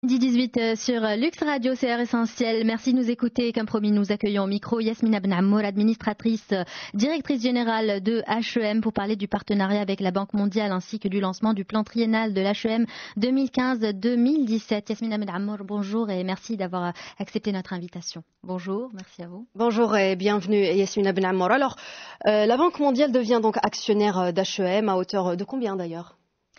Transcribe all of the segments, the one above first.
10-18 sur Lux Radio, c'est Essentiel. Merci de nous écouter. Comme promis, nous accueillons au micro Yasmina Ben Ammour, administratrice, directrice générale de HEM, pour parler du partenariat avec la Banque mondiale ainsi que du lancement du plan triennal de l'HEM 2015-2017. Yasmina Ben Ammour, bonjour et merci d'avoir accepté notre invitation. Bonjour, merci à vous. Bonjour et bienvenue Yasmina Ben Ammour. Alors, la Banque mondiale devient donc actionnaire d'HEM à hauteur de combien d'ailleurs,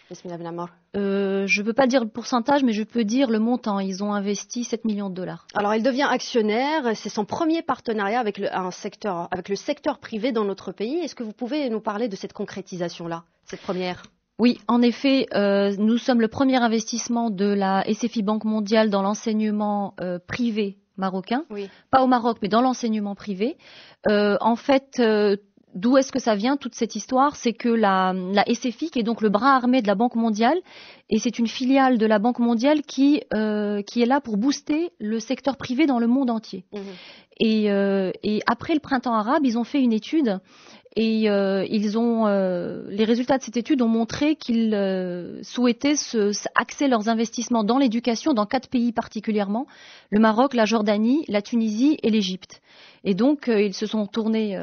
Yasmina Ben Ammour? Je ne peux pas dire le pourcentage, mais je peux dire le montant. Ils ont investi 7 millions de dollars. Alors, il devient actionnaire. C'est son premier partenariat avec le secteur privé dans notre pays. Est-ce que vous pouvez nous parler de cette concrétisation-là, cette première? Oui, en effet, nous sommes le premier investissement de la SFI Banque mondiale dans l'enseignement privé marocain. Oui. Pas au Maroc, mais dans l'enseignement privé. En fait, d'où est-ce que ça vient, toute cette histoire? C'est que la SFI, qui est donc le bras armé de la Banque mondiale, et c'est une filiale de la Banque mondiale qui est là pour booster le secteur privé dans le monde entier. Mmh. Et après le printemps arabe, ils ont fait une étude et les résultats de cette étude ont montré qu'ils souhaitaient axer leurs investissements dans l'éducation dans 4 pays particulièrement: le Maroc, la Jordanie, la Tunisie et l'Égypte. Et donc ils se sont tournés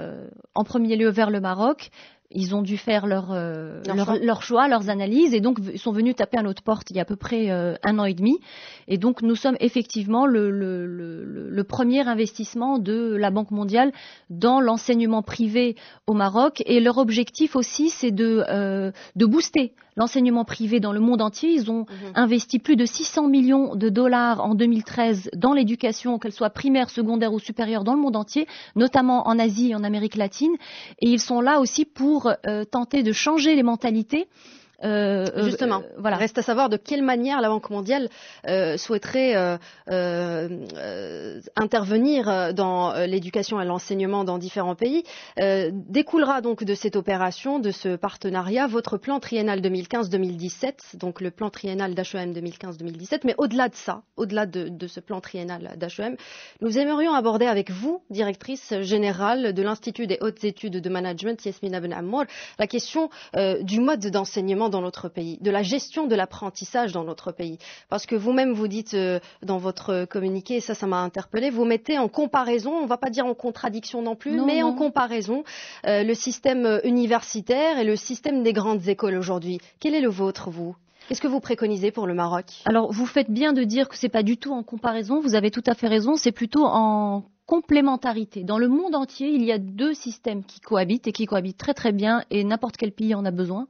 en premier lieu vers le Maroc. Ils ont dû faire leur choix, leurs analyses, et donc ils sont venus taper à notre porte il y a à peu près 1 an et demi. Et donc nous sommes effectivement le premier investissement de la Banque mondiale dans l'enseignement privé au Maroc. Et leur objectif aussi, c'est de booster l'enseignement privé dans le monde entier. Ils ont investi plus de 600 millions de dollars en 2013 dans l'éducation, qu'elle soit primaire, secondaire ou supérieure, dans le monde entier, notamment en Asie et en Amérique latine. Et ils sont là aussi pour tenter de changer les mentalités. Justement, voilà. Reste à savoir de quelle manière la Banque mondiale souhaiterait intervenir dans l'éducation et l'enseignement dans différents pays. Découlera donc de cette opération, de ce partenariat, votre plan triennal 2015-2017, donc le plan triennal d'HEM 2015-2017. Mais au-delà de ça, au-delà de ce plan triennal d'HEM, nous aimerions aborder avec vous, directrice générale de l'Institut des hautes études de management, Yasmina Ben Ammour, la question du mode d'enseignement dans notre pays, de la gestion de l'apprentissage dans notre pays. Parce que vous-même, vous dites dans votre communiqué, et ça m'a interpellé, vous mettez en comparaison, on ne va pas dire en contradiction non plus, mais en comparaison, le système universitaire et le système des grandes écoles aujourd'hui. Quel est le vôtre, vous ? Qu'est-ce que vous préconisez pour le Maroc ? Alors, vous faites bien de dire que ce n'est pas du tout en comparaison, vous avez tout à fait raison, c'est plutôt en complémentarité. Dans le monde entier, il y a 2 systèmes qui cohabitent et qui cohabitent très très bien, et n'importe quel pays en a besoin.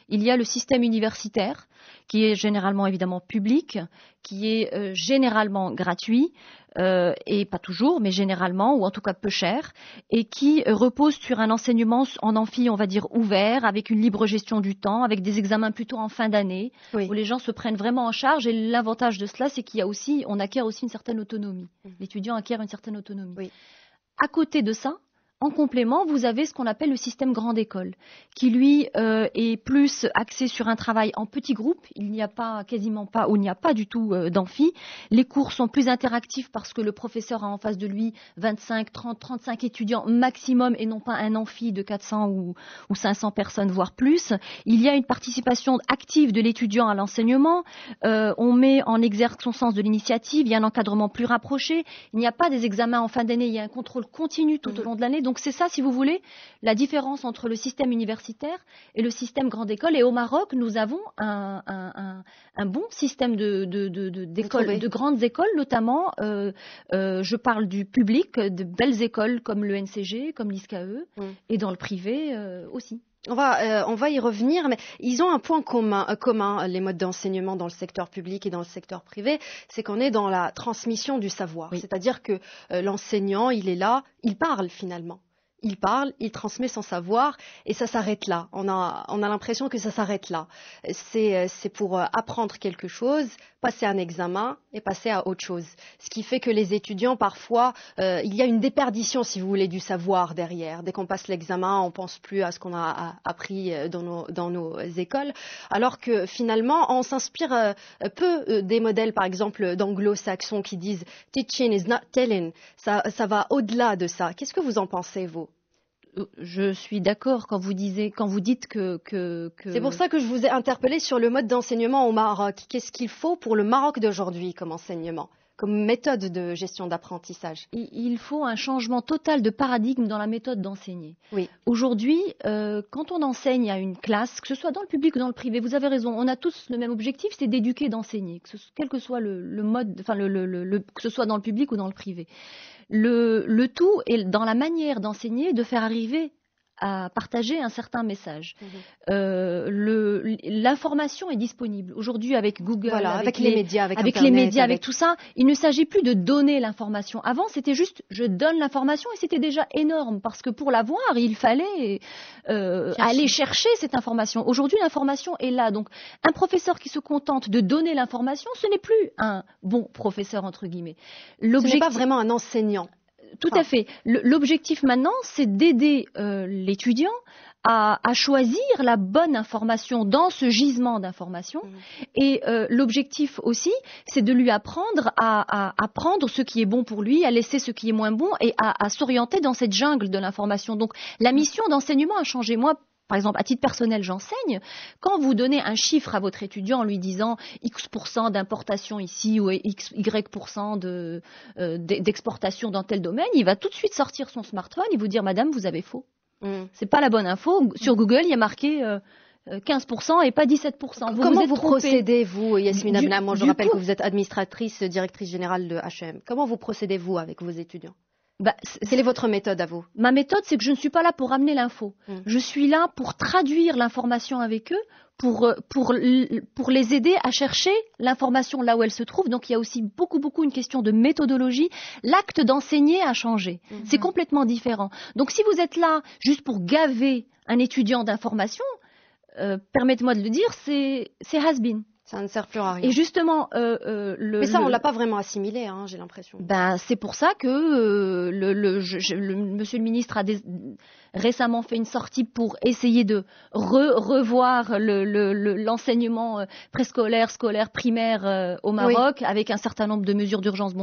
Il y a le système universitaire, qui est généralement évidemment public, qui est généralement gratuit, et pas toujours, mais généralement, ou en tout cas peu cher, et qui repose sur un enseignement en amphi, on va dire, ouvert, avec une libre gestion du temps, avec des examens plutôt en fin d'année, où les gens se prennent vraiment en charge. Et l'avantage de cela, c'est on acquiert aussi une certaine autonomie. L'étudiant acquiert une certaine autonomie. Oui. À côté de ça, en complément, vous avez ce qu'on appelle le système grande école, qui lui est plus axé sur un travail en petits groupes. Il n'y a pas, quasiment pas, ou il n'y a pas du tout d'amphi. Les cours sont plus interactifs parce que le professeur a en face de lui 25, 30, 35 étudiants maximum, et non pas un amphi de 400 ou 500 personnes, voire plus. Il y a une participation active de l'étudiant à l'enseignement. On met en exergue son sens de l'initiative. Il y a un encadrement plus rapproché. Il n'y a pas des examens en fin d'année. Il y a un contrôle continu tout au long de l'année. Donc c'est ça, si vous voulez, la différence entre le système universitaire et le système grande école. Et au Maroc, nous avons un bon système de grandes écoles, notamment, je parle du public, de belles écoles comme le NCG, comme l'ISCAE, et dans le privé aussi. On va y revenir, mais ils ont un point commun, les modes d'enseignement dans le secteur public et dans le secteur privé, c'est qu'on est dans la transmission du savoir. Oui. C'est-à-dire que l'enseignant, il est là, il parle finalement. Il parle, il transmet son savoir, et ça s'arrête là. On a l'impression que ça s'arrête là. C'est pour apprendre quelque chose, passer un examen et passer à autre chose. Ce qui fait que les étudiants, parfois, il y a une déperdition, si vous voulez, du savoir derrière. Dès qu'on passe l'examen, on pense plus à ce qu'on a appris dans nos écoles. Alors que finalement, on s'inspire peu des modèles, par exemple, d'anglo-saxons qui disent « teaching is not telling ». Ça va au-delà de ça. Qu'est-ce que vous en pensez, vous ? Je suis d'accord quand vous dites que... C'est pour ça que je vous ai interpellé sur le mode d'enseignement au Maroc. Qu'est-ce qu'il faut pour le Maroc d'aujourd'hui comme enseignement, comme méthode de gestion d'apprentissage? Il faut un changement total de paradigme dans la méthode d'enseigner. Oui. Aujourd'hui, quand on enseigne à une classe, que ce soit dans le public ou dans le privé, vous avez raison, on a tous le même objectif, c'est d'éduquer, d'enseigner, quel que soit le mode, enfin que ce soit dans le public ou dans le privé. Le tout est dans la manière d'enseigner, de faire arriver à partager un certain message. L'information est disponible. Aujourd'hui, avec Google, voilà, avec les médias, avec Internet, les médias, avec tout ça, il ne s'agit plus de donner l'information. Avant, c'était juste, je donne l'information et c'était déjà énorme parce que pour l'avoir, il fallait aller chercher cette information. Aujourd'hui, l'information est là. Donc, un professeur qui se contente de donner l'information, ce n'est plus un bon professeur, entre guillemets. Ce n'est pas vraiment un enseignant. Tout à fait. L'objectif maintenant, c'est d'aider l'étudiant à choisir la bonne information dans ce gisement d'informations. Et l'objectif aussi, c'est de lui apprendre à prendre ce qui est bon pour lui, à laisser ce qui est moins bon et à s'orienter dans cette jungle de l'information. Donc la mission d'enseignement a changé. Moi, par exemple, à titre personnel, j'enseigne. Quand vous donnez un chiffre à votre étudiant en lui disant X% d'importation ici ou Y% d'exportation dans tel domaine, il va tout de suite sortir son smartphone et vous dire Madame, vous avez faux. C'est pas la bonne info. Sur Google, il y a marqué 15% et pas 17%. Comment vous procédez, vous, Yasmine Abnam? Je rappelle que vous êtes administratrice, directrice générale de H&M. Comment vous procédez, vous, avec vos étudiants? Quelle est votre méthode à vous? Ma méthode, c'est que je ne suis pas là pour ramener l'info. Je suis là pour traduire l'information avec eux, pour les aider à chercher l'information là où elle se trouve. Donc il y a aussi beaucoup une question de méthodologie. L'acte d'enseigner a changé. C'est complètement différent. Donc si vous êtes là juste pour gaver un étudiant d'informations, permettez-moi de le dire, c'est has-been. Ça ne sert plus à rien. Et justement, mais ça, on l'a pas vraiment assimilé, hein, j'ai l'impression. C'est pour ça que Monsieur le ministre a récemment fait une sortie pour essayer de revoir l'enseignement préscolaire, scolaire, primaire au Maroc, avec un certain nombre de mesures d'urgence,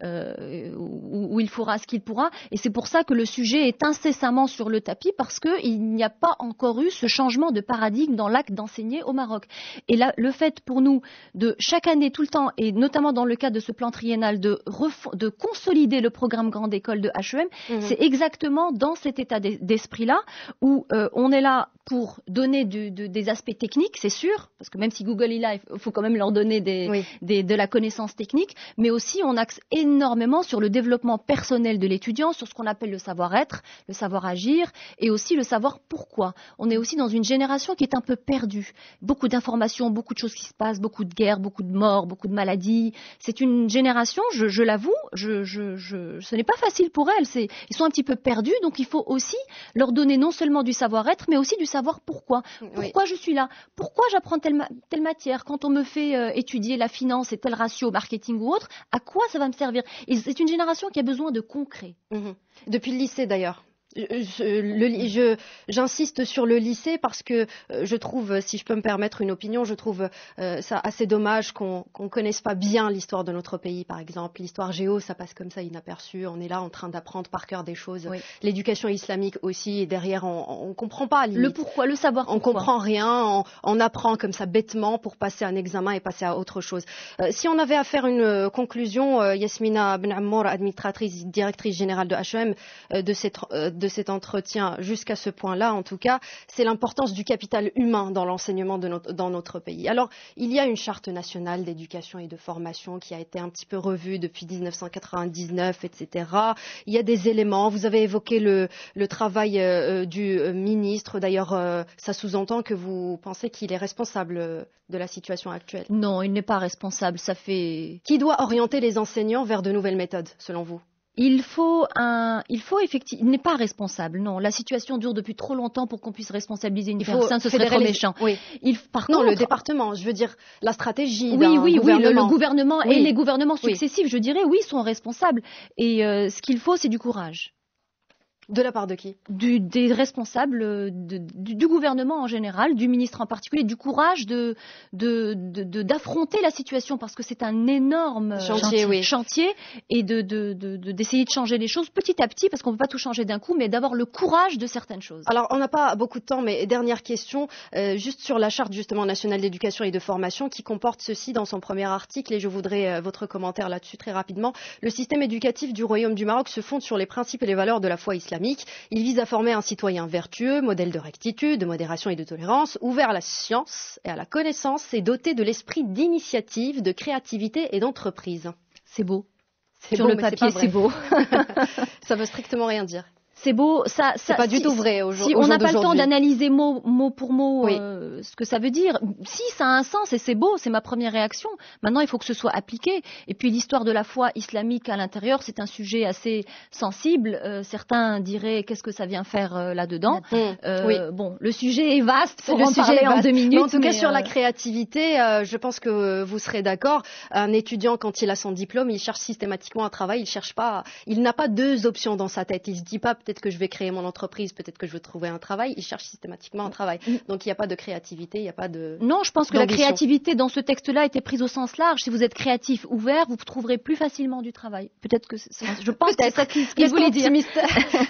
où il fera ce qu'il pourra. Et c'est pour ça que le sujet est incessamment sur le tapis, parce qu'il n'y a pas encore eu ce changement de paradigme dans l'acte d'enseigner au Maroc. Et là, le fait pour nous de chaque année, tout le temps, et notamment dans le cadre de ce plan triennal, de consolider le programme Grande École de H&M, c'est exactement dans cet état d'esprit-là où on est là pour donner des aspects techniques, c'est sûr, parce que même si Google est là, il faut quand même leur donner de la connaissance technique, mais aussi on axe énormément sur le développement personnel de l'étudiant, sur ce qu'on appelle le savoir-être, le savoir-agir, et aussi le savoir pourquoi. On est aussi dans une génération qui est un peu perdue. Beaucoup d'informations, beaucoup de choses qui se passent, beaucoup de guerres, beaucoup de morts, beaucoup de maladies. C'est une génération, je l'avoue, ce n'est pas facile pour elles. Ils sont un petit peu perdus, donc il faut aussi leur donner non seulement du savoir-être, mais aussi du savoir pourquoi. Pourquoi je suis là? Pourquoi j'apprends telle matière? Quand on me fait étudier la finance et tel ratio, marketing ou autre, à quoi ça va me servir? Et c'est une génération qui a besoin de concret. Depuis le lycée d'ailleurs. J'insiste sur le lycée parce que je trouve, si je peux me permettre une opinion, je trouve ça assez dommage qu'on connaisse pas bien l'histoire de notre pays, par exemple. L'histoire géo, ça passe comme ça inaperçu. On est là en train d'apprendre par cœur des choses. L'éducation islamique aussi, et derrière, on comprend pas. Limite. Le pourquoi, le savoir pourquoi. On comprend rien, on apprend comme ça bêtement pour passer un examen et passer à autre chose. Si on avait à faire une conclusion, Yasmina Ben Ammour, administratrice, directrice générale de H&M, de cet entretien jusqu'à ce point-là, en tout cas, c'est l'importance du capital humain dans l'enseignement dans notre pays. Alors, il y a une charte nationale d'éducation et de formation qui a été un petit peu revue depuis 1999, etc. Il y a des éléments. Vous avez évoqué le travail du ministre. D'ailleurs, ça sous-entend que vous pensez qu'il est responsable de la situation actuelle. Non, il n'est pas responsable. Qui doit orienter les enseignants vers de nouvelles méthodes, selon vous? Il effectivement, il n'est pas responsable. Non, la situation dure depuis trop longtemps pour qu'on puisse responsabiliser une personne. Ce serait trop méchant. Oui. Le département, je veux dire la stratégie. Oui, le gouvernement et les gouvernements successifs, je dirais, sont responsables. Et ce qu'il faut, c'est du courage. De la part de qui? Des responsables du gouvernement en général, du ministre en particulier, du courage d'affronter la situation parce que c'est un énorme chantier et d'essayer de changer les choses petit à petit parce qu'on ne peut pas tout changer d'un coup, mais d'avoir le courage de certaines choses. Alors, on n'a pas beaucoup de temps, mais dernière question, juste sur la charte justement nationale d'éducation et de formation qui comporte ceci dans son premier article, et je voudrais votre commentaire là-dessus très rapidement. Le système éducatif du Royaume du Maroc se fonde sur les principes et les valeurs de la foi islamique. Il vise à former un citoyen vertueux, modèle de rectitude, de modération et de tolérance, ouvert à la science et à la connaissance et doté de l'esprit d'initiative, de créativité et d'entreprise. C'est beau. Sur le papier, c'est beau. Ça veut strictement rien dire. C'est beau, c'est pas du tout vrai aujourd'hui. Si on n'a pas le temps d'analyser mot pour mot ce que ça veut dire, si ça a un sens et c'est beau, c'est ma première réaction. Maintenant, il faut que ce soit appliqué. Et puis l'histoire de la foi islamique à l'intérieur, c'est un sujet assez sensible. Certains diraient qu'est-ce que ça vient faire là-dedans. Bon, le sujet est vaste pour en parler en 2 minutes. Mais en tout cas, sur la créativité, je pense que vous serez d'accord. Un étudiant, quand il a son diplôme, il cherche systématiquement un travail. Il n'a pas 2 options dans sa tête. Il se dit pas peut-être que je vais créer mon entreprise, peut-être que je veux trouver un travail. Il cherche systématiquement un travail. Donc il n'y a pas de créativité, il n'y a pas de... Non, je pense que la créativité dans ce texte-là était prise au sens large. Si vous êtes créatif, ouvert, vous trouverez plus facilement du travail. Peut-être que je pense que c'est ça qu'il voulait dire.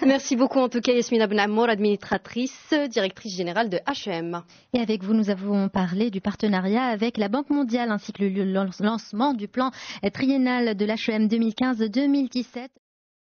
Merci beaucoup en tout cas Yasmina Ben Amour, administratrice, directrice générale de HEM. Et avec vous, nous avons parlé du partenariat avec la Banque mondiale ainsi que le lancement du plan triennal de l'HEM 2015-2017.